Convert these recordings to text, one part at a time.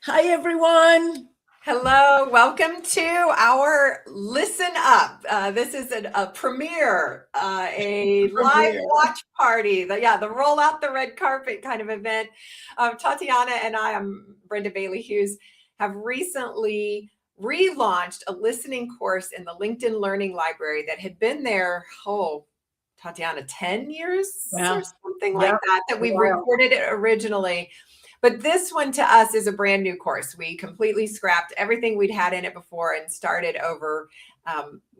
Hi, everyone. Hello, welcome to our Listen Up. This is a premiere, a live watch party. The roll out the red carpet kind of event. Tatiana and I'm Brenda Bailey Hughes, have recently relaunched a listening course in the LinkedIn Learning Library that had been there, Tatiana, 10 years or something like that we recorded it originally. But this one to us is a brand new course. We completely scrapped everything we'd had in it before and started over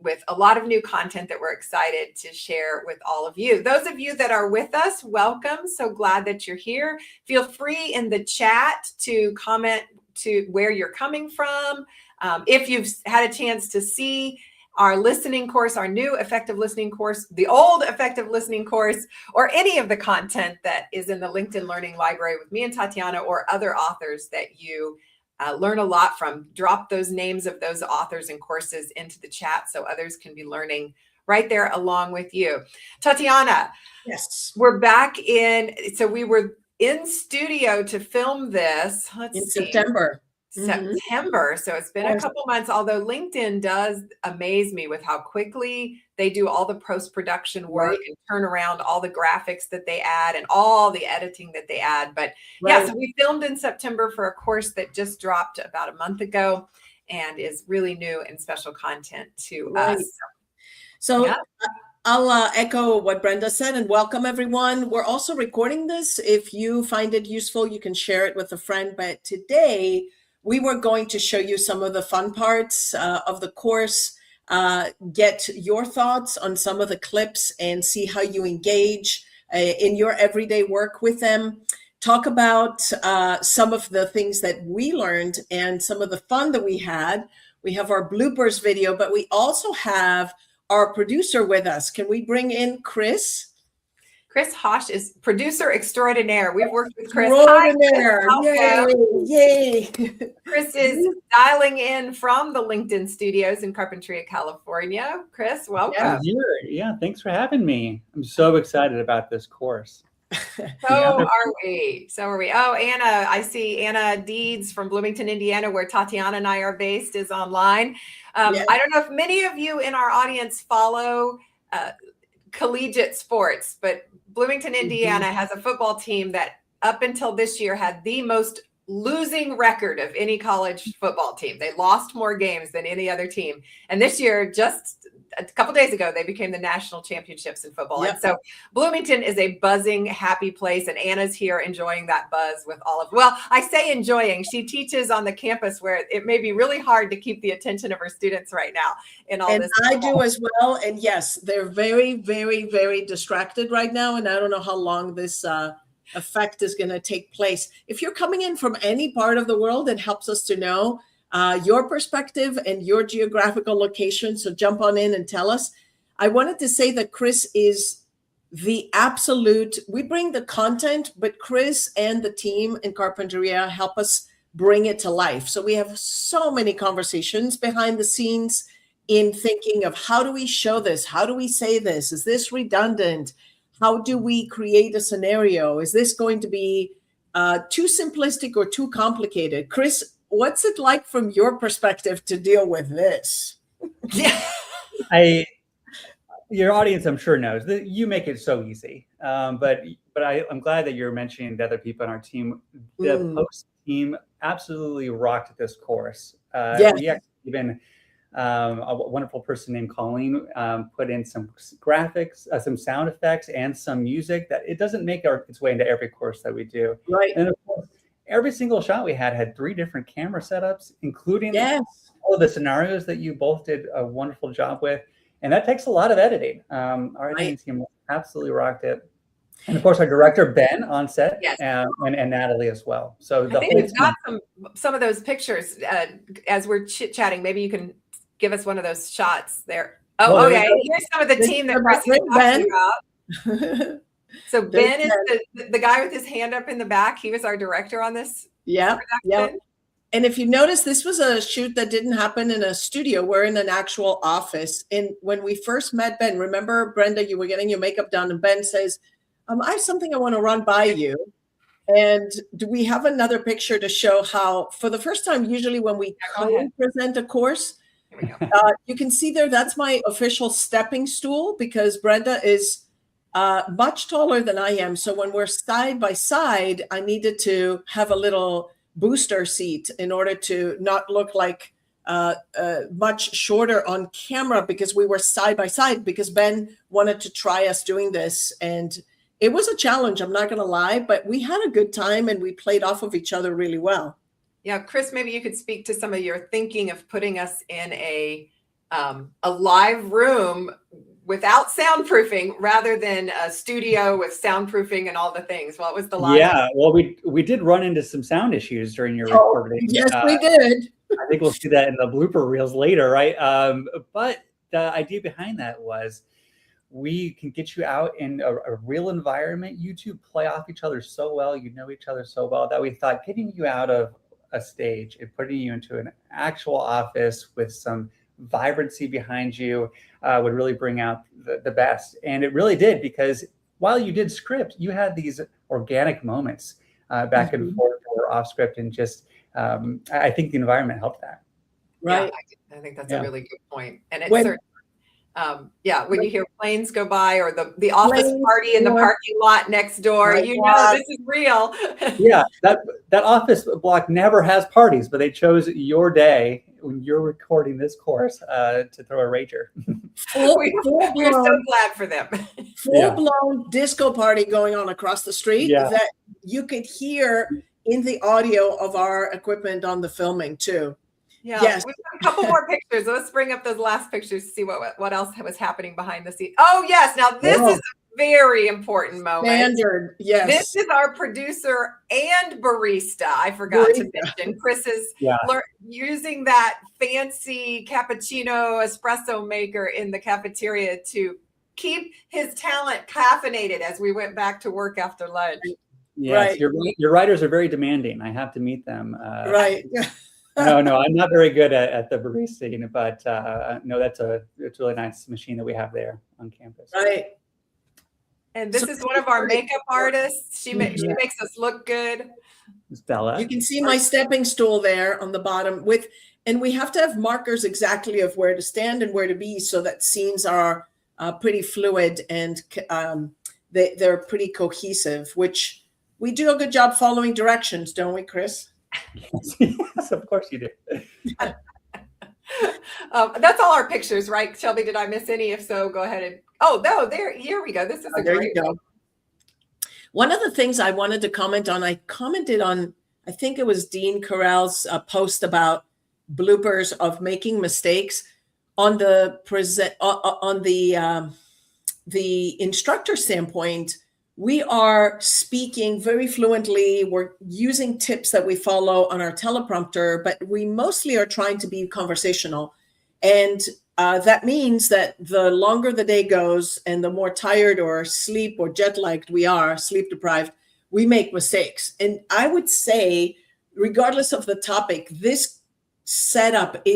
with a lot of new content that we're excited to share with all of you. Those of you that are with us, welcome. So glad that you're here. Feel free in the chat to comment to where you're coming from. If you've had a chance to see our listening course, our new effective listening course, the old effective listening course, or any of the content that is in the LinkedIn Learning Library with me and Tatiana or other authors that you learn a lot from, drop those names of those authors and courses into the chat so others can be learning right there along with you. Tatiana, yes, we're back in. So we were in studio to film this. Let's see. September. So it's been a couple months, although LinkedIn does amaze me with how quickly they do all the post-production work and turn around all the graphics that they add and all the editing that they add. But yeah, so we filmed in September for a course that just dropped about a month ago and is really new and special content to us. So I'll echo what Brenda said and welcome everyone. We're also recording this. If you find it useful, you can share it with a friend. But today we were going to show you some of the fun parts of the course, get your thoughts on some of the clips and see how you engage in your everyday work with them. Talk about some of the things that we learned and some of the fun that we had. We have our bloopers video, but we also have our producer with us. Can we bring in Chris? Chris Hosch is producer extraordinaire. We've worked with Chris. Hi, Chris. Yay. Chris is dialing in from the LinkedIn studios in Carpinteria, California. Chris, welcome. Yeah, thanks for having me. I'm so excited about this course. So are we. Oh, Anna, I see Anna Deeds from Bloomington, Indiana, where Tatiana and I are based, is online. I don't know if many of you in our audience follow collegiate sports, but Bloomington, Indiana has a football team that up until this year had the most losing record of any college football team. They lost more games than any other team. And this year, just a couple days ago, they became the national championships in football. And so Bloomington is a buzzing, happy place. And Anna's here enjoying that buzz with all of, well, I say enjoying. She teaches on the campus where it may be really hard to keep the attention of her students right now in all this. And I do as well. And yes, they're very, very, very distracted right now. And I don't know how long this effect is going to take place. If you're coming in from any part of the world, it helps us to know your perspective and your geographical location. So jump on in and tell us. I wanted to say that Chris is the absolute, we bring the content, but Chris and the team in Carpinteria help us bring it to life. So we have so many conversations behind the scenes in thinking of how do we show this? How do we say this? Is this redundant? How do we create a scenario? Is this going to be too simplistic or too complicated? Chris, what's it like from your perspective to deal with this? Your audience, I'm sure, knows that you make it so easy. But I'm glad that you're mentioning the other people on our team. The post team absolutely rocked this course. We actually even a wonderful person named Colleen put in some graphics, some sound effects, and some music that it doesn't make its way into every course that we do. Right. And of course, every single shot we had 3 different camera setups, including all of the scenarios that you both did a wonderful job with. And that takes a lot of editing. Our editing team absolutely rocked it. And of course, our director, Ben, on set, and Natalie as well. So I think we've got some of those pictures as we're chit-chatting. Maybe you can give us one of those shots there. Here's some of the team that Chris is talking about. So Ben is the guy with his hand up in the back. He was our director on this. Yeah. And if you notice, this was a shoot that didn't happen in a studio. We're in an actual office. And when we first met Ben, remember, Brenda, you were getting your makeup done, and Ben says, I have something I want to run by you. And do we have another picture to show how, for the first time, usually when we present a course, Here we go. you can see there, that's my official stepping stool, because Brenda is much taller than I am. So when we're side by side, I needed to have a little booster seat in order to not look like much shorter on camera, because we were side by side, because Ben wanted to try us doing this. And it was a challenge, I'm not going to lie, but we had a good time and we played off of each other really well. Yeah, Chris, maybe you could speak to some of your thinking of putting us in a live room without soundproofing rather than a studio with soundproofing and all the things. What was the line? Yeah, well, we did run into some sound issues during your recording. Yes, we did. I think we'll see that in the blooper reels later, right? But the idea behind that was we can get you out in a real environment. You two play off each other so well, you know each other so well, that we thought getting you out of a stage and putting you into an actual office with some vibrancy behind you would really bring out the best. And it really did, because while you did script, you had these organic moments back and forth or off script, and just I think the environment helped that. Right. Yeah, I think that's a really good point. And it's when you hear planes go by, or the office party in the parking lot next door, you know this is real. Yeah, that office block never has parties, but they chose your day when you're recording this course to throw a rager. We're so glad for them. Full-blown disco party going on across the street that you could hear in the audio of our equipment on the filming too. Yeah, yes. We've got a couple more pictures. Let's bring up those last pictures to see what else was happening behind the scenes. Oh, yes. Now, this is a very important moment. Standard, yes. This is our producer and barista. I forgot to mention. Chris is using that fancy cappuccino espresso maker in the cafeteria to keep his talent caffeinated as we went back to work after lunch. Yes, your writers are very demanding. I have to meet them. Right. No, I'm not very good at the barista, but no, it's a really nice machine that we have there on campus. Right. And this is one of our makeup artists. She makes us look good. It's Bella. You can see my stepping stool there on the bottom and we have to have markers exactly of where to stand and where to be, so that scenes are pretty fluid and they're pretty cohesive, which we do a good job following directions, don't we, Chris? Yes, of course you do. That's all our pictures, right, Shelby? Did I miss any? If so, go ahead and here we go. This is there you go. One of the things I wanted to comment on, I commented on, I think it was Dean Carell's post about bloopers of making mistakes on the instructor standpoint. We are speaking very fluently. We're using tips that we follow on our teleprompter, but we mostly are trying to be conversational. And that means that the longer the day goes and the more tired or sleep or jet-lagged we are, sleep deprived, we make mistakes. And I would say, regardless of the topic, this setup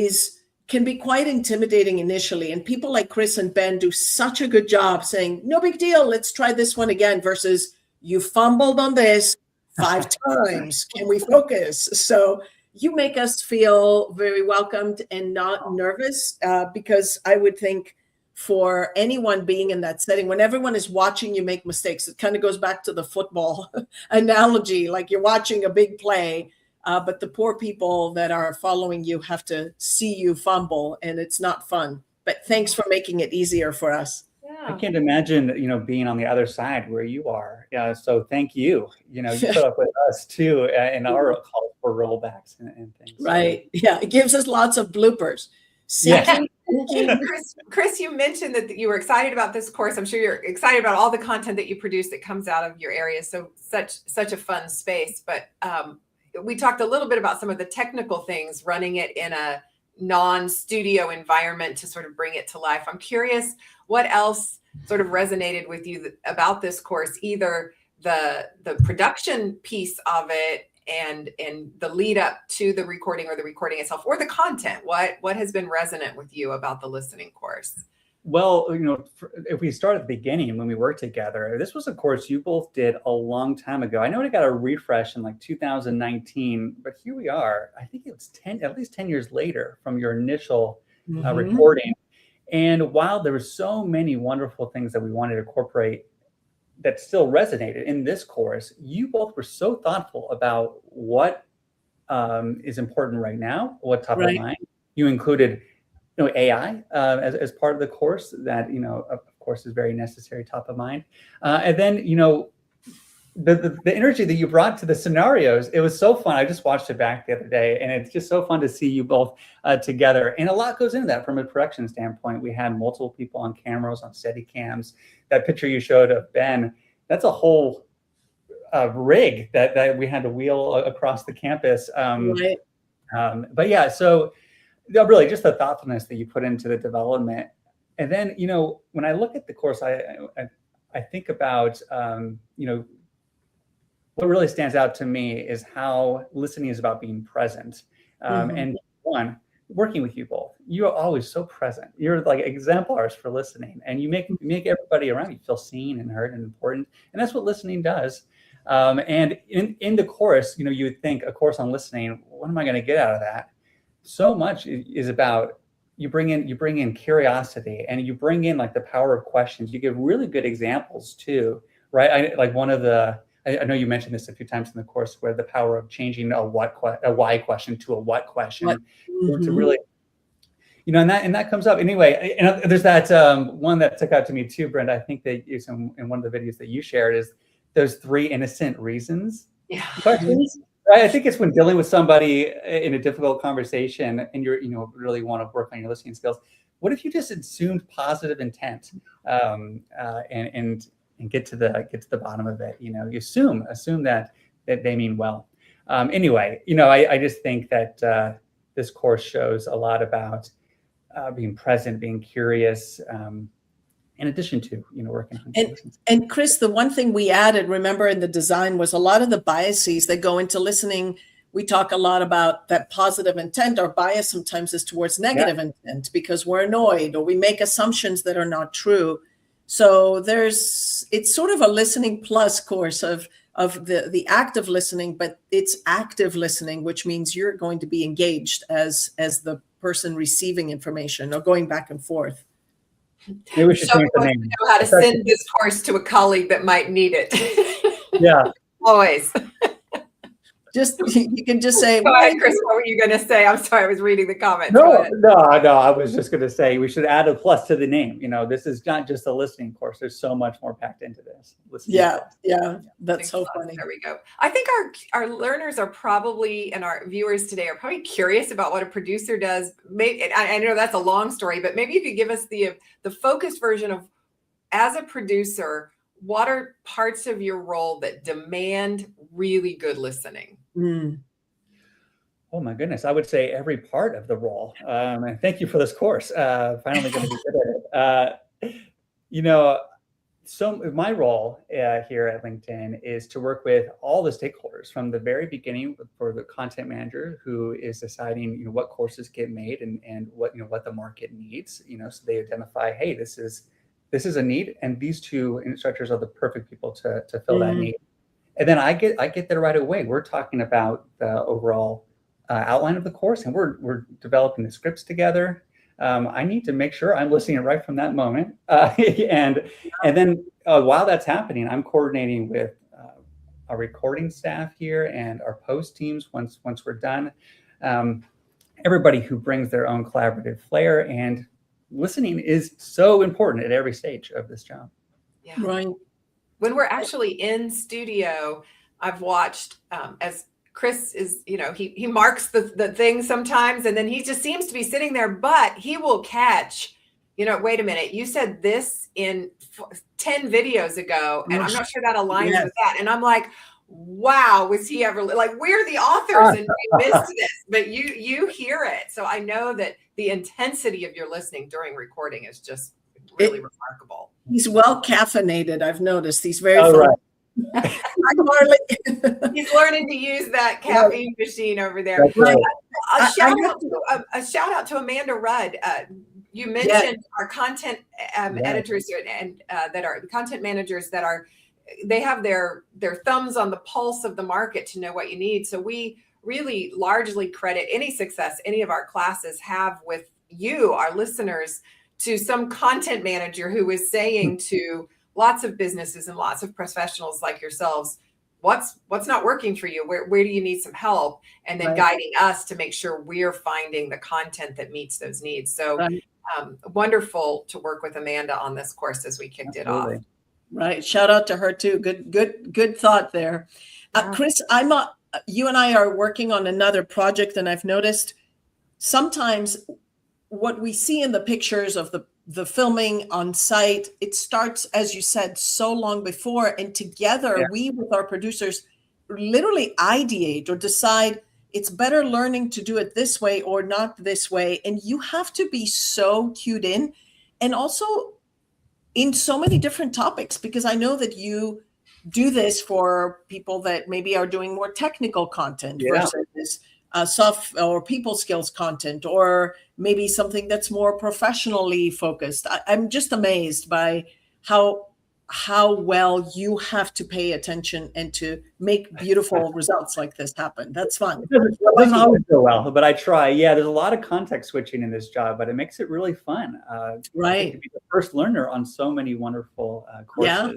can be quite intimidating initially. And people like Chris and Ben do such a good job saying, no big deal, let's try this one again, versus you fumbled on this 5 times. Can we focus? So you make us feel very welcomed and not nervous, because I would think for anyone being in that setting, when everyone is watching you make mistakes, it kind of goes back to the football analogy, like you're watching a big play. But the poor people that are following you have to see you fumble, and it's not fun. But thanks for making it easier for us. Yeah. I can't imagine, being on the other side where you are. Yeah. So thank you. You put up with us too in our call for rollbacks and things. Right. Yeah. It gives us lots of bloopers. Chris, you mentioned that you were excited about this course. I'm sure you're excited about all the content that you produce that comes out of your area. So such a fun space. But we talked a little bit about some of the technical things, running it in a non-studio environment to sort of bring it to life. I'm curious what else sort of resonated with you about this course, either the production piece of it and the lead up to the recording, or the recording itself, or the content. What has been resonant with you about the listening course? Well, if we start at the beginning when we worked together, this was a course you both did a long time ago. I know it got a refresh in like 2019, but here we are. I think it was at least 10 years later from your initial recording. And while there were so many wonderful things that we wanted to incorporate that still resonated in this course, you both were so thoughtful about what is important right now, what's top of mind. You included AI as part of the course that, of course, is very necessary, top of mind. And then, the energy that you brought to the scenarios, it was so fun. I just watched it back the other day, and it's just so fun to see you both together. And a lot goes into that from a production standpoint. We had multiple people on cameras, on steady cams. That picture you showed of Ben, that's a whole rig that we had to wheel across the campus. But yeah, so really just the thoughtfulness that you put into the development. And then, when I look at the course, I think about, what really stands out to me is how listening is about being present. And one, working with you both, you're always so present. You're like exemplars for listening, and you make everybody around you feel seen and heard and important. And that's what listening does. And in the course, you would think a course on listening, what am I going to get out of that? So much is about you bring in curiosity, and you bring in like the power of questions. You give really good examples too, right? I know you mentioned this a few times in the course, where the power of changing a why question to a what question to really, and that comes up anyway. And there's that one that stuck out to me too, Brenda. I think that in one of the videos that you shared is those 3 innocent reasons questions. Right? I think it's when dealing with somebody in a difficult conversation, and you really want to work on your listening skills. What if you just assumed positive intent and get to the bottom of it? You assume that they mean well. Anyway, I just think that this course shows a lot about being present, being curious, in addition to working on and Chris, the one thing we added, remember, in the design was a lot of the biases that go into listening. We talk a lot about that positive intent. Our bias sometimes is towards negative intent because we're annoyed or we make assumptions that are not true. So it's sort of a listening plus course of the act of listening, but it's active listening, which means you're going to be engaged as the person receiving information or going back and forth. Maybe we should change the name. Know how to send this course to a colleague that might need it. Yeah. Always. You can just say, go ahead, Chris, what were you going to say? I'm sorry, I was reading the comments. No, I was just going to say we should add a plus to the name. This is not just a listening course. There's so much more packed into this. Yeah, that's so funny. There we go. I think our learners are probably, and our viewers today are probably curious about what a producer does. Maybe, I know that's a long story, but maybe if you give us the focused version of, as a producer, what are parts of your role that demand really good listening? Oh my goodness, I would say every part of the role. And thank you for this course. Finally going to be good at it. So my role here at LinkedIn is to work with all the stakeholders from the very beginning for the content manager who is deciding, what courses get made and what the market needs. So they identify, hey, this is a need, and these 2 instructors are the perfect people to fill that need. And then I get there right away. We're talking about the overall outline of the course, and we're developing the scripts together. I need to make sure I'm listening right from that moment. And then while that's happening, I'm coordinating with our recording staff here and our post teams once we're done. Everybody who brings their own collaborative flair, and listening is so important at every stage of this job. Yeah. Right. When we're actually in studio, I've watched as Chris is, he marks the thing sometimes, and then he just seems to be sitting there, but he will catch, wait a minute, you said this in 10 videos ago, and I'm not sure that aligns with that. And I'm like, wow, was he ever, like, we're the authors and we missed this, but you hear it. So I know that the intensity of your listening during recording is just really remarkable. He's well caffeinated. I've noticed he's very fun. Hi, Marley. He's learning to use that caffeine machine over there. Right. A shout out to Amanda Rudd. You mentioned our content editors and that are content managers that they have their thumbs on the pulse of the market to know what you need. So we really largely credit any success any of our classes have with you, our listeners, to some content manager who is saying to lots of businesses and lots of professionals like yourselves, what's not working for you? Where do you need some help? And then guiding us to make sure we're finding the content that meets those needs. So wonderful to work with Amanda on this course as we kicked it off. Right. Shout out to her too. Good thought there. Chris, you and I are working on another project, and I've noticed sometimes what we see in the pictures of the filming on site, it starts, as you said, so long before, and together we with our producers literally ideate or decide it's better learning to do it this way or not this way. And you have to be so cued in, and also in so many different topics, because I know that you do this for people that maybe are doing more technical content versus soft or people skills content, or maybe something that's more professionally focused. I'm just amazed by how well you have to pay attention and to make beautiful results like this happen. That's fun. It doesn't always go well, but I try. Yeah, there's a lot of context switching in this job, but it makes it really fun. Right. To be the first learner on so many wonderful courses. Yeah.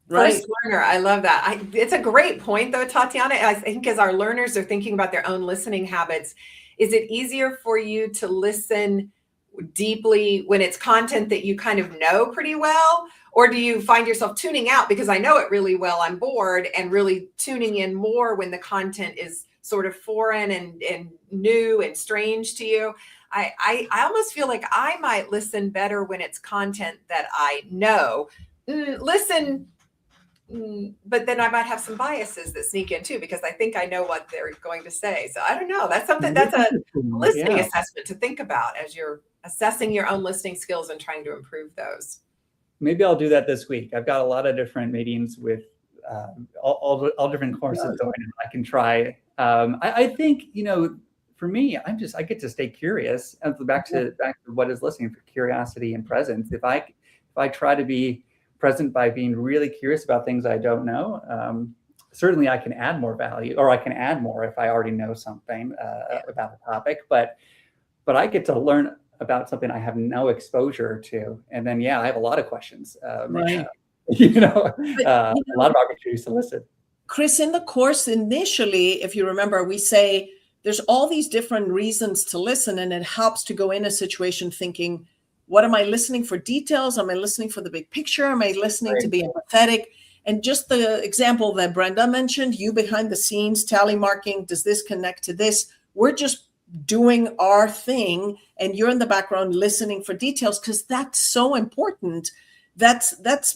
Right. First learner. I love that. It's a great point though, Tatiana. I think as our learners are thinking about their own listening habits, is it easier for you to listen deeply when it's content that you kind of know pretty well? Or do you find yourself tuning out because I know it really well, I'm bored, and really tuning in more when the content is sort of foreign and new and strange to you? I almost feel like I might listen better when it's content that I know. But then I might have some biases that sneak in too, because I think I know what they're going to say. So I don't know. That's a listening assessment to think about as you're assessing your own listening skills and trying to improve those. Maybe I'll do that this week. I've got a lot of different meetings with all different courses going on. I can try. I think, for me, I get to stay curious. And back to what is listening, for curiosity and presence. If I try to be present by being really curious about things I don't know, certainly I can add more value, or I can add more if I already know something about the topic. But I get to learn about something I have no exposure to, and then I have a lot of questions. A lot of opportunities to listen. Chris, in the course initially, if you remember, we say there's all these different reasons to listen, and it helps to go in a situation thinking, what am I listening for details? Am I listening for the big picture? Am I listening to be empathetic? And just the example that Brenda mentioned, you behind the scenes, tally marking, does this connect to this? We're just doing our thing, and you're in the background listening for details, because that's so important. That's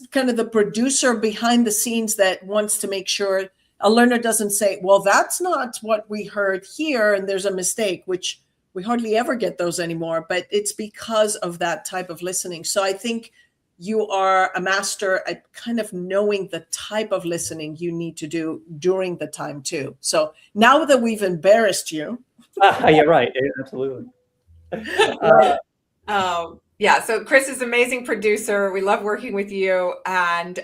kind of the producer behind the scenes that wants to make sure a learner doesn't say, well, that's not what we heard here, and there's a mistake, which we hardly ever get those anymore, but it's because of that type of listening. So I think you are a master at kind of knowing the type of listening you need to do during the time too. So now that we've embarrassed you. You're right. Absolutely. So Chris is an amazing producer. We love working with you. And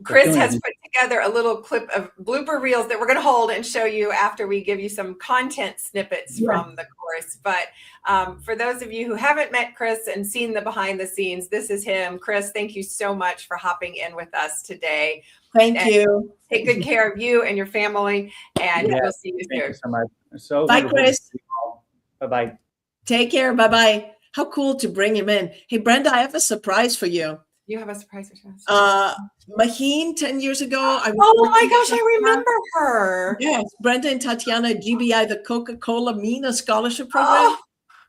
Chris has put together a little clip of blooper reels that we're going to hold and show you after we give you some content snippets from the course. But for those of you who haven't met Chris and seen the behind the scenes, this is him. Chris, thank you so much for hopping in with us today. Thank you. Take good care of you and your family, and we'll see you soon. Thank you so much. Bye, Chris. Bye-bye. Take care. Bye-bye. How cool to bring him in. Hey, Brenda, I have a surprise for you. You have a surprise for us. Maheen, 10 years ago. Oh my gosh, I remember her. Yes, Brenda and Tatiana at GBI, the Coca-Cola MENA Scholarship Program. Oh.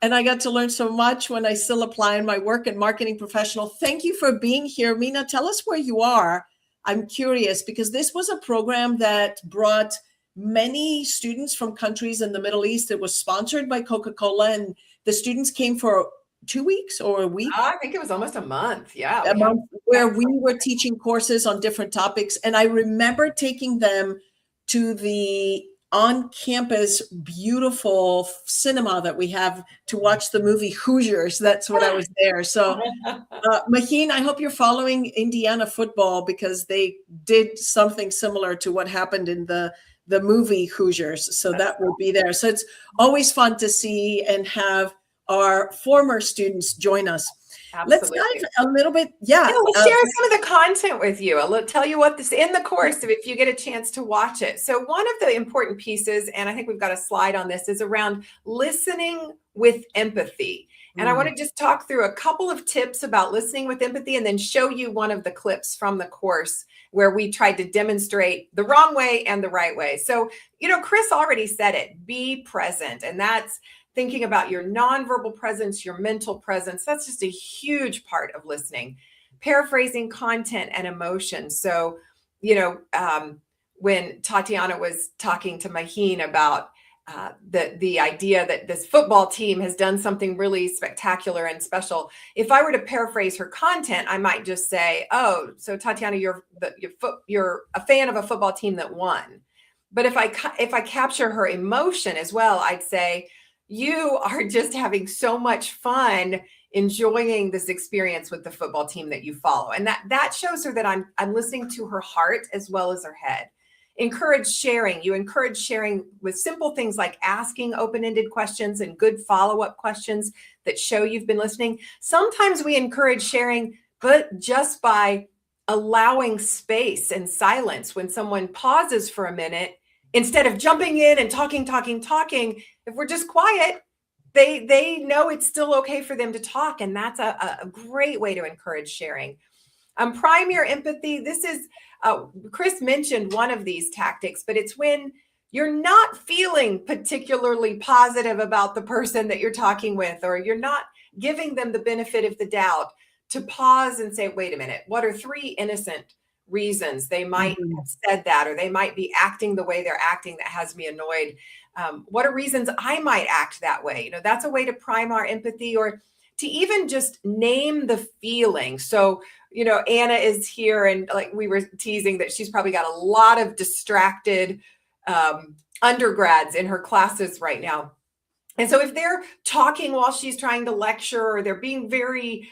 And I got to learn so much when I still apply in my work and marketing professional. Thank you for being here. Mina, tell us where you are. I'm curious, because this was a program that brought many students from countries in the Middle East. It was sponsored by Coca-Cola, and the students came for 2 weeks or a week? I think it was almost a month. Yeah. A month where we were teaching courses on different topics. And I remember taking them to the on-campus beautiful cinema that we have to watch the movie Hoosiers. That's what I was there. So Maheen, I hope you're following Indiana football, because they did something similar to what happened in the movie Hoosiers. So that will be there. So it's always fun to see and have our former students join us. Absolutely. Let's dive a little bit. Yeah. Let's share some of the content with you. I'll tell you what this in the course if you get a chance to watch it. So one of the important pieces, and I think we've got a slide on this, is around listening with empathy. And I want to just talk through a couple of tips about listening with empathy, and then show you one of the clips from the course where we tried to demonstrate the wrong way and the right way. So, Chris already said it, be present. And that's thinking about your nonverbal presence, your mental presence. That's just a huge part of listening. Paraphrasing content and emotion. So, when Tatiana was talking to Maheen about the idea that this football team has done something really spectacular and special, if I were to paraphrase her content, I might just say, "Oh, so Tatiana, you're a fan of a football team that won." But if I capture her emotion as well, I'd say, "You are just having so much fun enjoying this experience with the football team that you follow." And that shows her that I'm listening to her heart as well as her head. Encourage sharing. You encourage sharing with simple things like asking open-ended questions and good follow-up questions that show you've been listening. Sometimes we encourage sharing, but just by allowing space and silence when someone pauses for a minute, instead of jumping in and talking, if we're just quiet, they know it's still okay for them to talk. And that's a great way to encourage sharing. Prime your empathy. This is, Chris mentioned one of these tactics, but it's when you're not feeling particularly positive about the person that you're talking with, or you're not giving them the benefit of the doubt, to pause and say, wait a minute, what are 3 innocent reasons they might have said that, or they might be acting the way they're acting that has me annoyed? What are reasons I might act that way? That's a way to prime our empathy, or to even just name the feeling. So, Anna is here, and like we were teasing that she's probably got a lot of distracted undergrads in her classes right now. And so if they're talking while she's trying to lecture, or they're being very,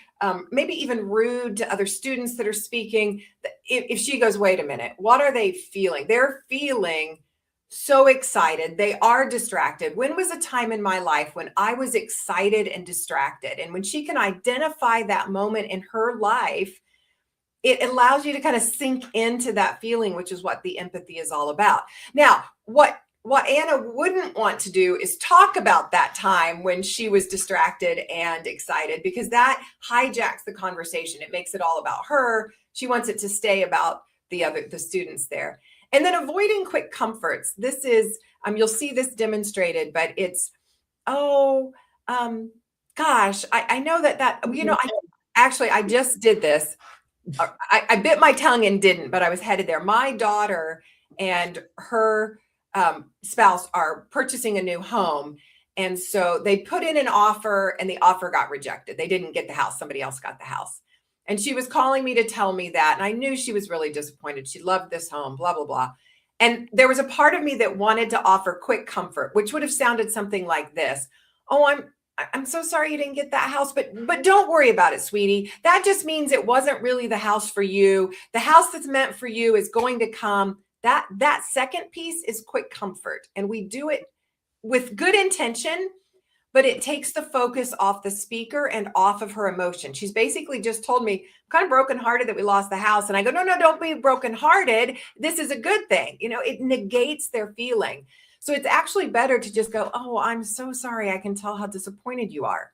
maybe even rude to other students that are speaking, if she goes, wait a minute, what are they feeling? They're feeling so excited. They are distracted. When was a time in my life when I was excited and distracted? And when she can identify that moment in her life, it allows you to kind of sink into that feeling, which is what the empathy is all about. Now, what Anna wouldn't want to do is talk about that time when she was distracted and excited, because that hijacks the conversation. It makes it all about her. She wants it to stay about the students there. And then avoiding quick comforts. This is, you'll see this demonstrated, but it's, gosh, I know that, I just did this. I bit my tongue and didn't, but I was headed there. My daughter and her spouse are purchasing a new home. And so they put in an offer, and the offer got rejected. They didn't get the house. Somebody else got the house. And she was calling me to tell me that. And I knew she was really disappointed. She loved this home, blah, blah, blah. And there was a part of me that wanted to offer quick comfort, which would have sounded something like this. "Oh, I'm so sorry you didn't get that house, but don't worry about it, sweetie. That just means it wasn't really the house for you. The house that's meant for you is going to come." That second piece is quick comfort. And we do it with good intention, but it takes the focus off the speaker and off of her emotion. She's basically just told me, "I'm kind of brokenhearted that we lost the house." And I go, no, don't be brokenhearted. This is a good thing. It negates their feeling. So it's actually better to just go, "Oh, I'm so sorry. I can tell how disappointed you are."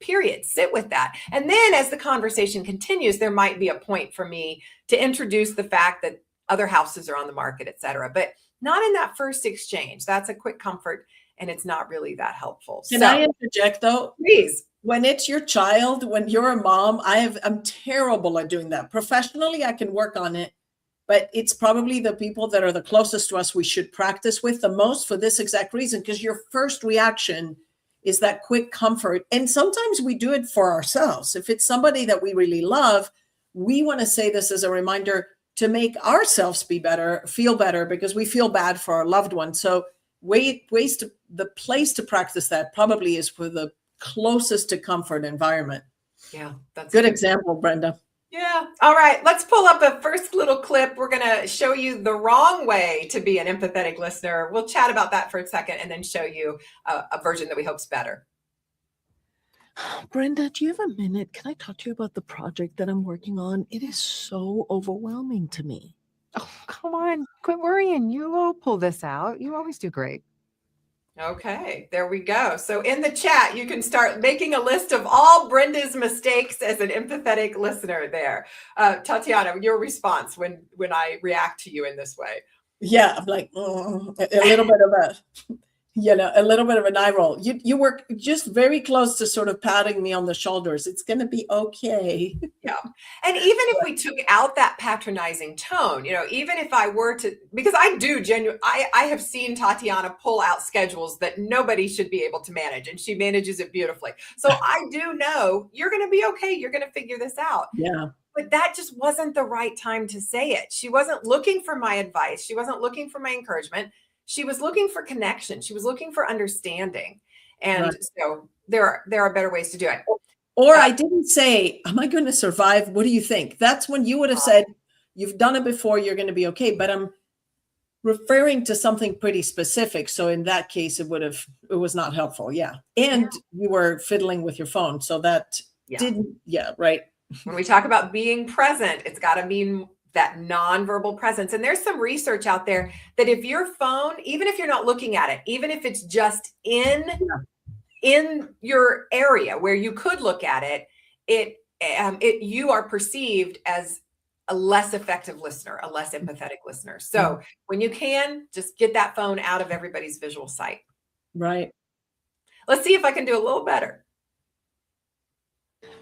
Period. Sit with that. And then as the conversation continues, there might be a point for me to introduce the fact that other houses are on the market, et cetera, but not in that first exchange. That's a quick comfort, and it's not really that helpful. Can I interject though? Please. When it's your child, when you're a mom, I'm terrible at doing that. Professionally, I can work on it, but it's probably the people that are the closest to us we should practice with the most for this exact reason, because your first reaction is that quick comfort. And sometimes we do it for ourselves. If it's somebody that we really love, we want to say this as a reminder, to make ourselves feel better because we feel bad for our loved ones. So the place to practice that probably is for the closest to comfort environment. Yeah, that's good example, Brenda. Yeah. All right. Let's pull up a first little clip. We're going to show you the wrong way to be an empathetic listener. We'll chat about that for a second and then show you a version that we hope's better. Brenda, do you have a minute? Can I talk to you about the project that I'm working on? It is so overwhelming to me. Oh, come on. Quit worrying. You will pull this out. You always do great. Okay, there we go. So in the chat, you can start making a list of all Brenda's mistakes as an empathetic listener there. Tatiana, your response when I react to you in this way. Yeah, I'm like, a little bit of a little bit of an eye roll. You were just very close to sort of patting me on the shoulders. It's going to be okay. Yeah. And even if we took out that patronizing tone, even if I were to, because I do I have seen Tatiana pull out schedules that nobody should be able to manage, and she manages it beautifully. So I do know you're going to be okay. You're going to figure this out. Yeah. But that just wasn't the right time to say it. She wasn't looking for my advice. She wasn't looking for my encouragement. She was looking for connection. She was looking for understanding. And right. So there are better ways to do it. Or I didn't say, am I going to survive? What do you think? That's when you would have said, you've done it before, you're going to be okay. But I'm referring to something pretty specific. So in that case, it was not helpful. Yeah. And you were fiddling with your phone. So that right. When we talk about being present, it's got to mean that nonverbal presence. And there's some research out there that if your phone, even if you're not looking at it, even if it's just in your area where you could look at it, you are perceived as a less effective listener, a less empathetic listener. So when you can, just get that phone out of everybody's visual sight. Right. Let's see if I can do a little better.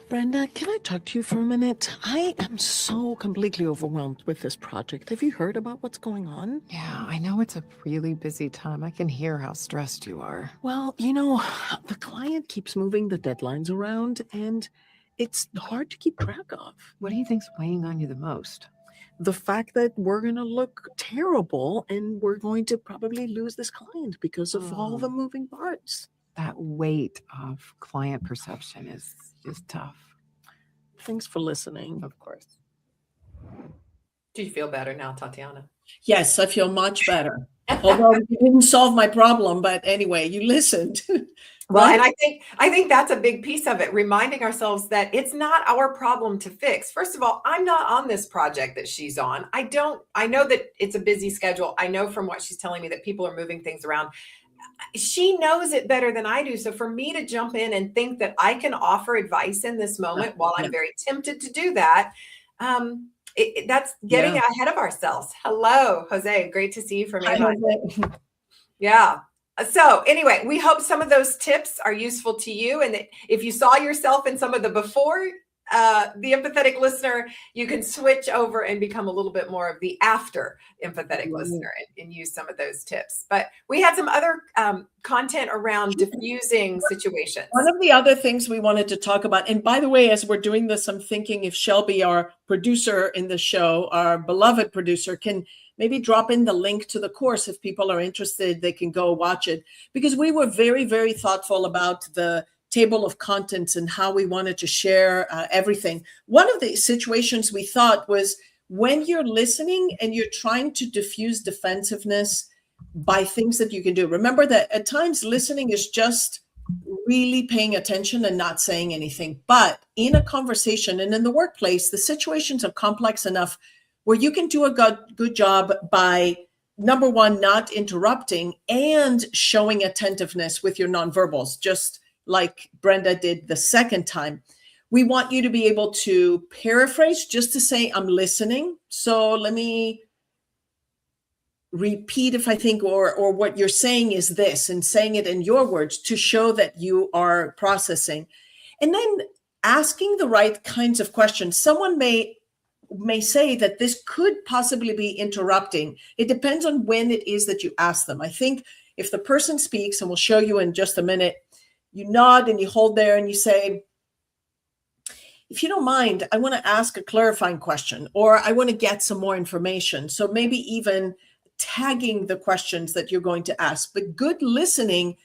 Brenda, can I talk to you for a minute? I am so completely overwhelmed with this project. Have you heard about what's going on? Yeah, I know it's a really busy time. I can hear how stressed you are. Well, the client keeps moving the deadlines around, and it's hard to keep track of. What do you think's weighing on you the most? The fact that we're going to look terrible and we're going to probably lose this client because of all the moving parts. That weight of client perception is tough. Thanks for listening. Of course. Do you feel better now, Tatiana? Yes, I feel much better. Although you didn't solve my problem, but anyway, you listened. Well, and I think that's a big piece of it, reminding ourselves that it's not our problem to fix. First of all, I'm not on this project that she's on. I know that it's a busy schedule. I know from what she's telling me that people are moving things around. She knows it better than I do. So for me to jump in and think that I can offer advice in this moment, while I'm very tempted to do that, that's getting ahead of ourselves. Hello, Jose. Great to see you from Anaheim. Yeah. So anyway, we hope some of those tips are useful to you. And that if you saw yourself in some of the before, the empathetic listener, you can switch over and become a little bit more of the after empathetic listener and use some of those tips. But we had some other content around diffusing situations. One of the other things we wanted to talk about, and by the way, as we're doing this, I'm thinking if Shelby, our producer in the show, our beloved producer, can maybe drop in the link to the course. If people are interested, they can go watch it, because we were very, very thoughtful about the table of contents and how we wanted to share everything. One of the situations we thought was when you're listening and you're trying to diffuse defensiveness by things that you can do. Remember that at times listening is just really paying attention and not saying anything. But in a conversation and in the workplace, the situations are complex enough where you can do a good job by, number one, not interrupting and showing attentiveness with your nonverbals, just like Brenda did the second time. We want you to be able to paraphrase, just to say, I'm listening. So let me repeat if I think, or what you're saying is this, and saying it in your words to show that you are processing. And then asking the right kinds of questions. Someone may say that this could possibly be interrupting. It depends on when it is that you ask them. I think if the person speaks, and we'll show you in just a minute, you nod and you hold there and you say, if you don't mind, I want to ask a clarifying question, or I want to get some more information. So maybe even tagging the questions that you're going to ask. But good listening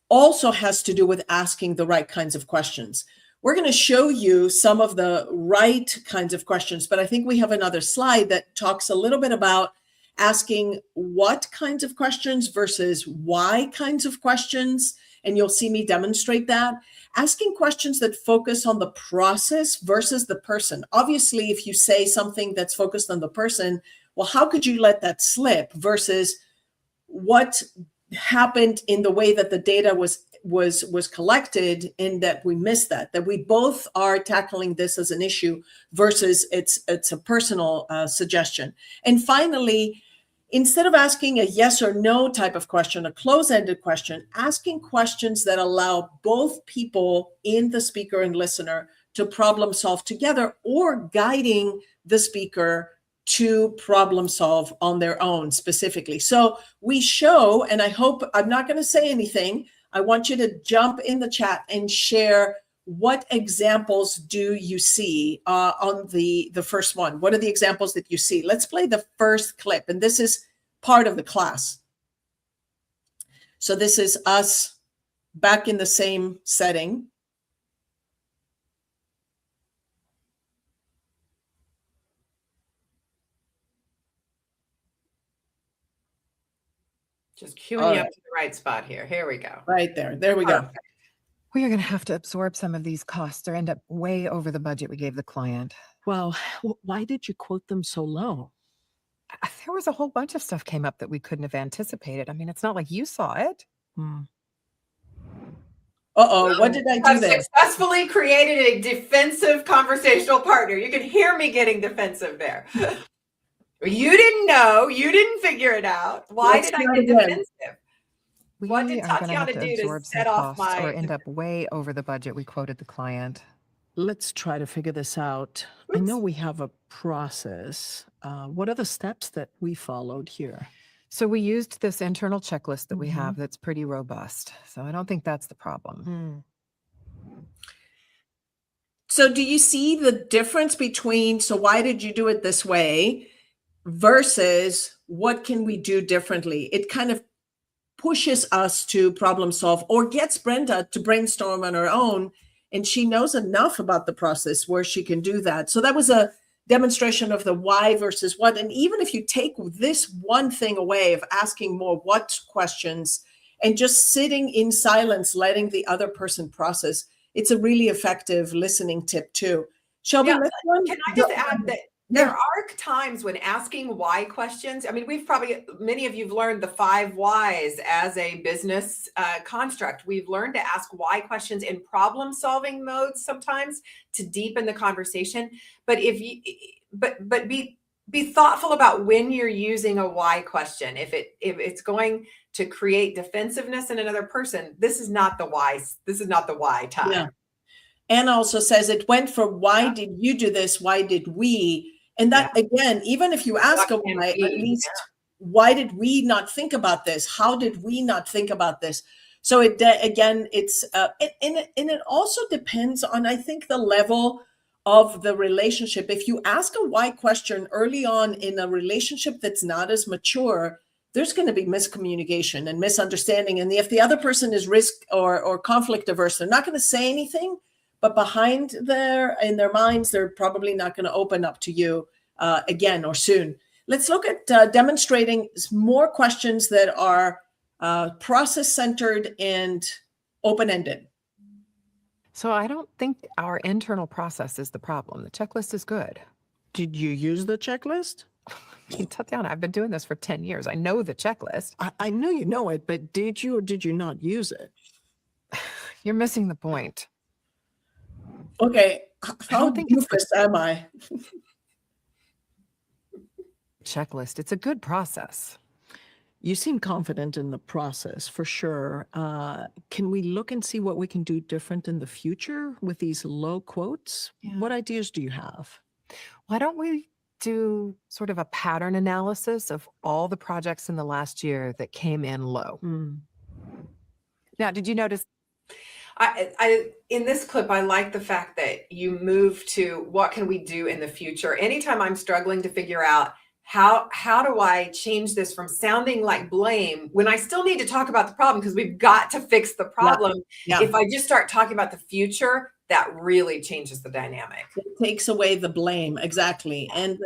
also has to do with asking the right kinds of questions. We're going to show you some of the right kinds of questions, but I think we have another slide that talks a little bit about asking what kinds of questions versus why kinds of questions. And you'll see me demonstrate that. Asking questions that focus on the process versus the person. Obviously, if you say something that's focused on the person, well, how could you let that slip versus what happened in the way that the data was collected, and that we missed that we both are tackling this as an issue versus it's a personal suggestion. And finally, instead of asking a yes or no type of question, a close-ended question, asking questions that allow both people in the speaker and listener to problem solve together, or guiding the speaker to problem solve on their own specifically. So we show, and I hope, I'm not going to say anything. I want you to jump in the chat and share what examples do you see on the first one. What are the examples that you see? Let's play the first clip, and this is part of the class. So this is us back in the same setting. Just queuing you up to the right spot here. Here we go. Right there. There we go. We are going to have to absorb some of these costs or end up way over the budget we gave the client. Well, why did you quote them so low? There was a whole bunch of stuff came up that we couldn't have anticipated. I mean, it's not like you saw it. Uh-oh, what did I do I've there? successfully created a defensive conversational partner. You can hear me getting defensive there. You didn't know. You didn't figure it out. Why Let's did I try get again. defensive? We What did are going to Tatiana have to do to absorb some set off costs my- or end up way over the budget we quoted the client. Let's try to figure this out. I Oops. know we have a process. What are the steps that we followed here? So we used this internal checklist that we Mhm. have that's pretty robust. So I don't think that's the problem. So do you see the difference between, so why did you do it this way versus what can we do differently? It kind of pushes us to problem solve, or gets Brenda to brainstorm on her own. And she knows enough about the process where she can do that. So that was a demonstration of the why versus what. And even if you take this one thing away of asking more what questions and just sitting in silence, letting the other person process, it's a really effective listening tip too. Shelby, Yeah, next one. Can I just add that Yeah. there are times when asking why questions, I mean, many of you've learned the 5 whys as a business construct. We've learned to ask why questions in problem solving modes sometimes to deepen the conversation. But be thoughtful about when you're using a why question. If it's going to create defensiveness in another person, this is not the why time. Yeah. Anna also says it went for why did you do this? Why did we? And that again, even if you ask a why, at least why did we not think about this? How did we not think about this? So it again, it's and it also depends on, I think, the level of the relationship. If you ask a why question early on in a relationship that's not as mature, there's going to be miscommunication and misunderstanding. And if the other person is risk or conflict averse, they're not going to say anything. But behind in their minds, they're probably not going to open up to you again or soon. Let's look at demonstrating more questions that are process-centered and open-ended. So I don't think our internal process is the problem. The checklist is good. Did you use the checklist? Tatiana, I've been doing this for 10 years. I know the checklist. I know you know it, but did you or did you not use it? You're missing the point. Okay, how don't think it's doofus am I? Checklist. It's a good process. You seem confident in the process for sure. Can we look and see what we can do different in the future with these low quotes? Yeah. What ideas do you have? Why don't we do sort of a pattern analysis of all the projects in the last year that came in low? Now, did you notice? I in this clip, I like the fact that you move to what can we do in the future. Anytime I'm struggling to figure out how do I change this from sounding like blame when I still need to talk about the problem, because we've got to fix the problem. Yeah. If I just start talking about the future, that really changes the dynamic. It takes away the blame. Exactly. And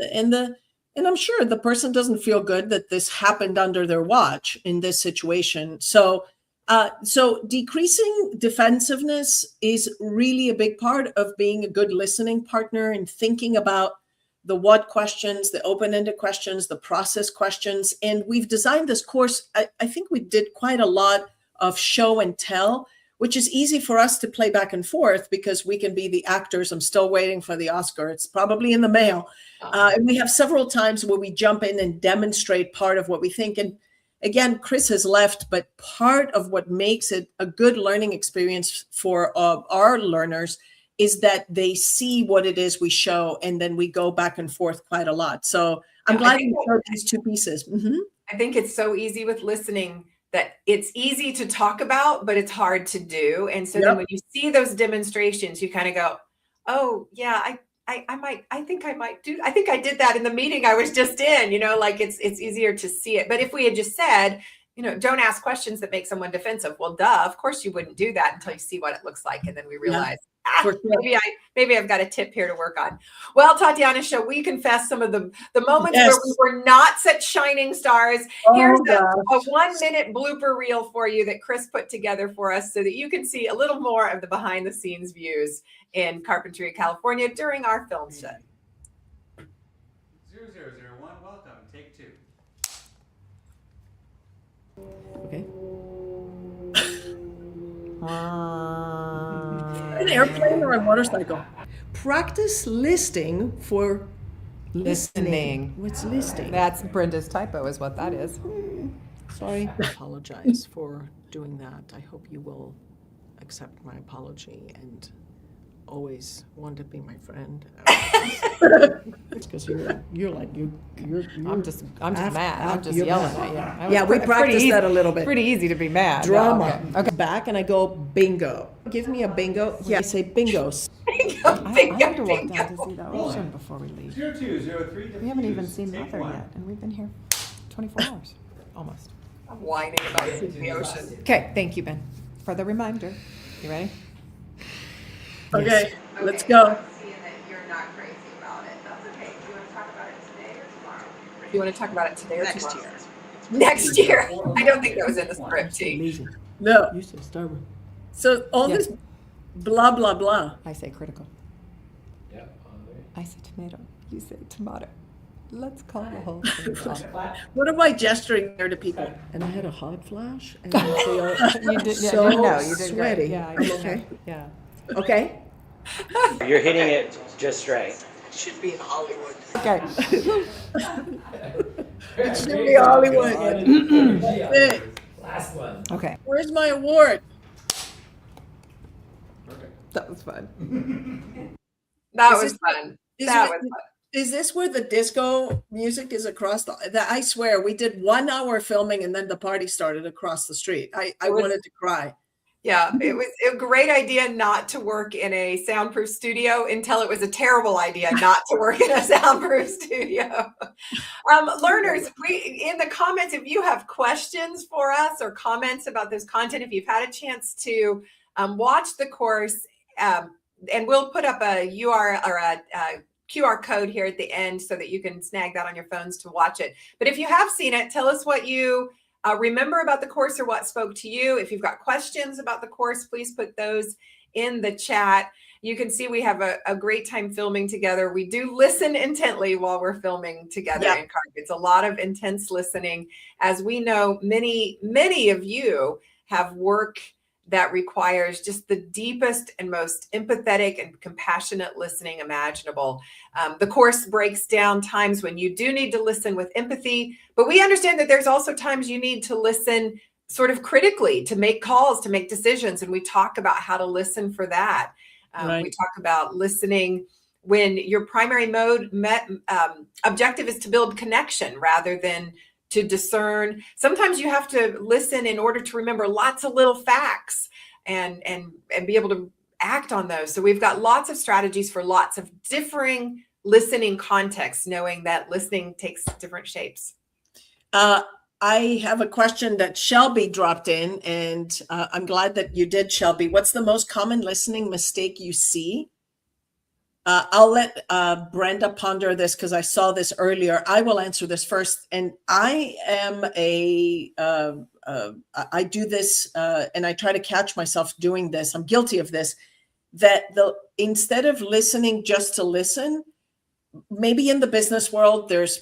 I'm sure the person doesn't feel good that this happened under their watch in this situation. So decreasing defensiveness is really a big part of being a good listening partner and thinking about the what questions, the open-ended questions, the process questions. And we've designed this course. I think we did quite a lot of show and tell, which is easy for us to play back and forth because we can be the actors. I'm still waiting for the Oscar. It's probably in the mail. And we have several times where we jump in and demonstrate part of what we think. And again, Chris has left, but part of what makes it a good learning experience for our learners is that they see what it is we show, and then we go back and forth quite a lot. So I'm glad you showed these two pieces. Mm-hmm. I think it's so easy with listening that it's easy to talk about, but it's hard to do. And so then when you see those demonstrations, you kind of go, oh yeah, I think I did that in the meeting I was just in, like it's easier to see it. But if we had just said, don't ask questions that make someone defensive. Well, duh, of course you wouldn't do that until you see what it looks like. And then we realize, maybe I've got a tip here to work on. Well, Tatiana, shall we confess some of the moments where we were not such shining stars? Here's a 1-minute blooper reel for you that Chris put together for us so that you can see a little more of the behind the scenes views in Carpinteria, California during our film set. 0001, welcome, take 2. Okay. An airplane or a motorcycle? Practice listing for listening. What's listing? That's Brenda's typo is what that is. Sorry. I apologize for doing that. I hope you will accept my apology and always want to be my friend. Because you're like I'm just mad. I'm just yelling at you. Yeah, we practiced that a little bit. Pretty easy to be mad. Drama. Okay. Back and I go bingo. Give me a bingo. Yeah, I say bingos. I had to walk down to see the ocean before we leave. 0203. We haven't even seen Mother yet, and we've been here 24 hours, almost. I'm whining about the ocean. Okay, thank you, Ben, for the reminder. You ready? Okay, let's go. Seeing that you're not crazy about it. That's okay. Do you want to talk about it today or tomorrow? Do you want to talk about it today or tomorrow? Next year. I don't think that was in the script, T. lazy. No. You said stubborn. So all this blah, blah, blah. I say critical. Yep. I say tomato. You say tomato. Let's call the whole thing off. What am I gesturing there to people? And I had a hot flash, and they are You did, yeah, so no, you did sweaty. great. Yeah, I Okay. Yeah. Okay. You're hitting it just right. Should be in Hollywood. Okay. It should be Hollywood. Hey, Last one. Okay. where's my award? That was fun. That Is was this- fun. Is, That it- was fun. is this where the disco music is across the I swear, we did 1 hour filming and then the party started across the street. I was- wanted to cry. Yeah, it was a great idea not to work in a soundproof studio until it was a terrible idea not to work in a soundproof studio. Learners, in the comments, if you have questions for us or comments about this content, if you've had a chance to watch the course, and we'll put up a URL or a QR code here at the end so that you can snag that on your phones to watch it. But if you have seen it, tell us what you remember about the course or what spoke to you. If you've got questions about the course, please put those in the chat. You can see we have a great time filming together. We do listen intently while we're filming together in Carp. It's a lot of intense listening. As we know, many of you have work that requires just the deepest and most empathetic and compassionate listening imaginable. The course breaks down times when you do need to listen with empathy, but we understand that there's also times you need to listen sort of critically, to make calls, to make decisions. And we talk about how to listen for that. We talk about listening when your primary objective is to build connection rather than to discern. Sometimes you have to listen in order to remember lots of little facts. and be able to act on those. So we've got lots of strategies for lots of differing listening contexts, knowing that listening takes different shapes. I have a question that Shelby dropped in, and I'm glad that you did, Shelby. What's the most common listening mistake you see? I'll let Brenda ponder this because I saw this earlier. I will answer this first. And I am I do this and I try to catch myself doing this. I'm guilty of this, that instead of listening just to listen, maybe in the business world, there's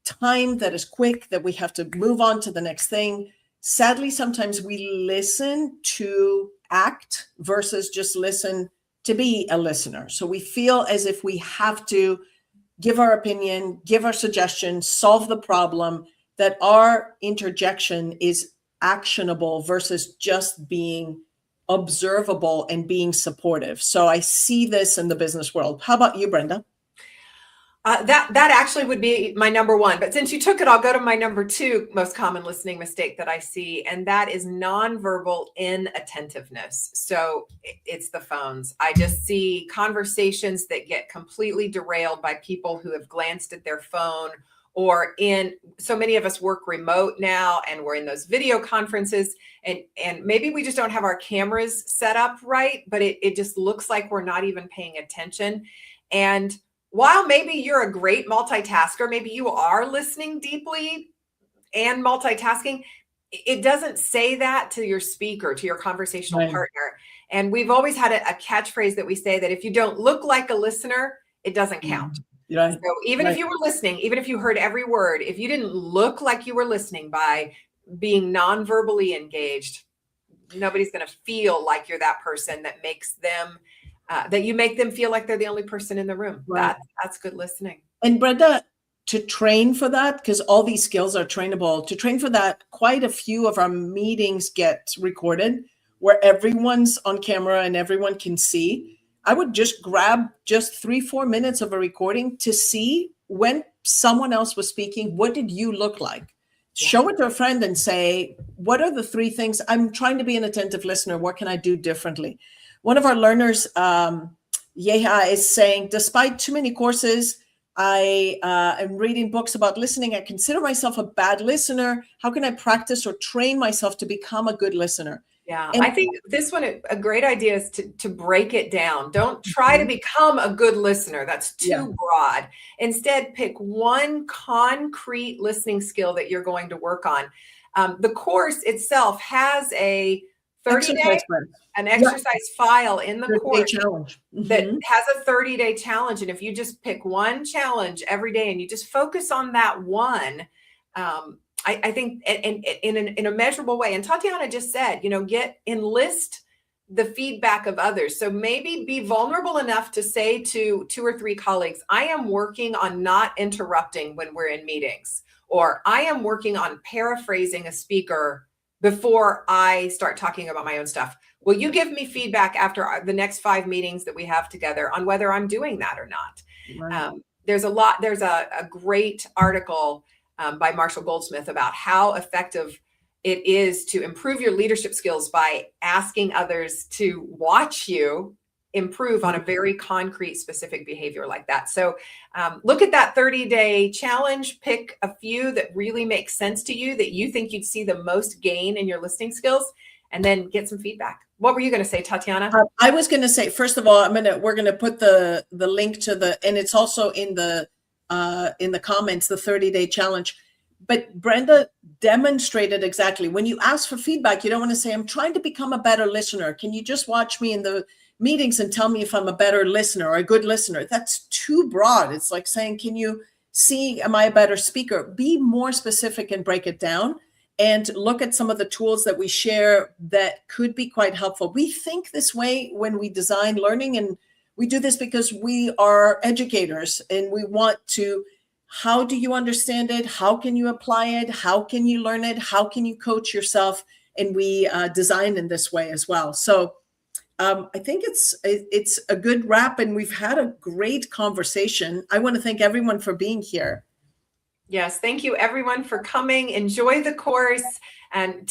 time that is quick that we have to move on to the next thing. Sadly, sometimes we listen to act versus just listen to be a listener. So we feel as if we have to give our opinion, give our suggestion, solve the problem, that our interjection is actionable versus just being observable and being supportive. So I see this in the business world. How about you, Brenda? That actually would be my number one. But since you took it, I'll go to my number two most common listening mistake that I see, and that is nonverbal inattentiveness. So it's the phones. I just see conversations that get completely derailed by people who have glanced at their phone, or so many of us work remote now, and we're in those video conferences, and maybe we just don't have our cameras set up right, but it just looks like we're not even paying attention. And while maybe you're a great multitasker, maybe you are listening deeply and multitasking, it doesn't say that to your speaker, to your conversational partner. And we've always had a catchphrase that we say that if you don't look like a listener, it doesn't count. Right. So even if you were listening, even if you heard every word, if you didn't look like you were listening by being non-verbally engaged, nobody's going to feel like you're that person that makes them that you make them feel like they're the only person in the room. Right. That's good listening. And Brenda, to train for that, because all these skills are trainable, to train for that, quite a few of our meetings get recorded where everyone's on camera and everyone can see. I would just grab just 3-4 minutes of a recording to see when someone else was speaking, what did you look like? Yeah. Show it to a friend and say, what are the 3 things? I'm trying to be an attentive listener. What can I do differently? One of our learners, Yeha, is saying, despite too many courses, I am reading books about listening. I consider myself a bad listener. How can I practice or train myself to become a good listener? Yeah, and I think this one, a great idea is to break it down. Don't try to become a good listener. That's too broad. Instead, pick one concrete listening skill that you're going to work on. The course itself has a 30-day, an exercise file in the course that has a 30-day challenge. And if you just pick one challenge every day and you just focus on that one, I think in a measurable way. And Tatiana just said, enlist the feedback of others. So maybe be vulnerable enough to say to 2 or 3 colleagues, I am working on not interrupting when we're in meetings, or I am working on paraphrasing a speaker before I start talking about my own stuff. Will you give me feedback after the next 5 meetings that we have together on whether I'm doing that or not? Right. There's a great article by Marshall Goldsmith about how effective it is to improve your leadership skills by asking others to watch you improve on a very concrete, specific behavior like that. So look at that 30-day challenge, pick a few that really make sense to you, that you think you'd see the most gain in your listening skills, and then get some feedback. What were you going to say, Tatiana? I was going to say, first of all, we're going to put the link to and it's also in the comments, the 30-day challenge. But Brenda demonstrated exactly, when you ask for feedback, you don't want to say, I'm trying to become a better listener. Can you just watch me in the meetings and tell me if I'm a better listener or a good listener? That's too broad. It's like saying, can you see, am I a better speaker? Be more specific and break it down, and look at some of the tools that we share that could be quite helpful. We think this way when we design learning, and we do this because we are educators and we want to, how do you understand it? How can you apply it? How can you learn it? How can you coach yourself? And we design in this way as well. So I think it's a good wrap, and we've had a great conversation. I want to thank everyone for being here. Yes, thank you everyone for coming. Enjoy the course, and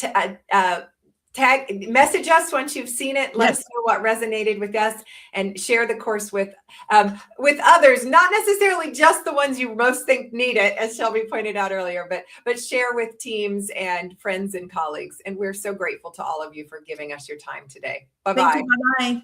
Message us once you've seen it. Let us know what resonated with us, and share the course with others, not necessarily just the ones you most think need it, as Shelby pointed out earlier, but share with teams and friends and colleagues. And we're so grateful to all of you for giving us your time today. Bye-bye. Thank you. Bye-bye.